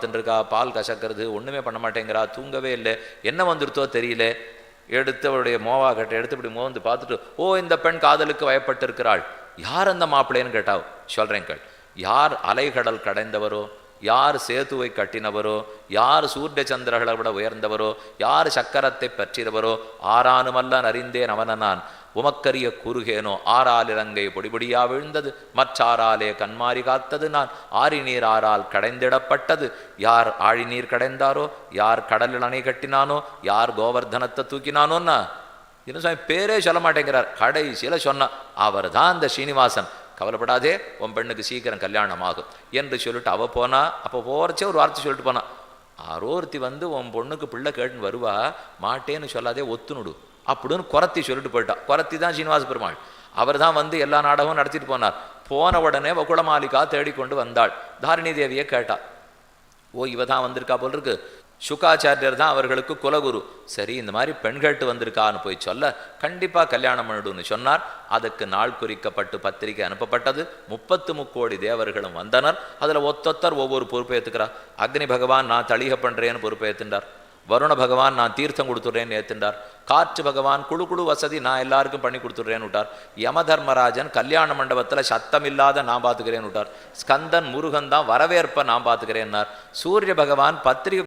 பார்த்துட்டு இருக்கா, பால் கசக்கிறது ஒன்றுமே பண்ண மாட்டேங்கிறா, தூங்கவே இல்லை, என்ன வந்துருத்தோ தெரியல. எடுத்து அவருடைய மோவாகட்டை எடுத்து இப்படி மோந்து பார்த்துட்டு, ஓ இந்த பெண் காதலுக்கு வயப்பட்டு இருக்கிறாள், யார் அந்த மாப்பிள்ளைன்னு கேட்டா, சொல்கிறேன் கேள், யார் அலைகடல் கடைந்தவரோ, யார் சேதுவை கட்டினவரோ, யார் சூரிய சந்திரகளை விட உயர்ந்தவரோ, யார் சக்கரத்தை பற்றினவரோ, ஆறானுமல்ல அறிந்தேன் அவன நான் உமக்கரிய கூறுகேனோ, ஆறால் இலங்கை பொடிபொடியா விழுந்தது, மற்றாராலே கண்மாறி காத்தது நான், ஆரி நீர் ஆறால் கடைந்திடப்பட்டது, யார் ஆழி நீர் கடைந்தாரோ, யார் கடலில் அணை கட்டினானோ, யார் கோவர்தனத்தை தூக்கினானோன்னா இன்னும் சுவாமி பேரே சொல்ல மாட்டேங்கிறார். கடைசியில் சொன்ன அவர் தான் அந்த ஸ்ரீனிவாசன். கவலைப்படாதே, உன் பெண்ணுக்கு சீக்கிரம் கல்யாணம் ஆகும் என்று சொல்லிட்டு அவள் போனா. அப்போ போகிறச்சே ஒரு வார்த்தை சொல்லிட்டு போனான், ஆரோர்த்தி வந்து உன் பொண்ணுக்கு பிள்ளை கேட்டுன்னு வருவா, மாட்டேன்னு சொல்லாதே ஒத்துணுடு அப்படின்னு குரத்தி சொல்லிட்டு போயிட்டா. குரத்தி தான் ஸ்ரீனிவாச பெருமாள். அவர் தான் வந்து எல்லா நாடகமும் நடத்திட்டு போனார். போன உடனே வகுளமாலிகா தேடிக்கொண்டு வந்தாள். தாரிணி தேவியை கேட்டா, ஓ இவ தான் வந்திருக்கா போல் இருக்கு. சுகாச்சாரியர் தான் அவர்களுக்கு குலகுரு. சரி இந்த மாதிரி பெண் கேட்டு வந்திருக்கான்னு போய் சொல்ல, கண்டிப்பாக கல்யாணம் பண்ணிடுன்னு சொன்னார். அதுக்கு நாள் குறிக்கப்பட்டு பத்திரிகை அனுப்பப்பட்டது. 33 கோடி தேவர்களும் வந்தனர். அதில் ஒத்தொத்தர் ஒவ்வொரு பொறுப்பை ஏற்றுக்கிறார். அக்னி பகவான் நான் தளிக பண்ணுறேன்னு பொறுப்பை ஏற்றுண்டார். வருண பகவான் நான் தீர்த்தம் கொடுத்துட்றேன்னு ஏற்றுண்டார். காற்று பகவான் குழு வசதி நான் எல்லாருக்கும் பண்ணி கொடுத்துட்றேன்னு விட்டார். யம தர்மராஜன் கல்யாண மண்டபத்தில் சத்தம் இல்லாத நான் பார்த்துக்கிறேன்னு விட்டார். ஸ்கந்தன் முருகன் தான் வரவேற்பை நான் பார்த்துக்கிறேன்னார். சூரிய பகவான் பத்திரிகை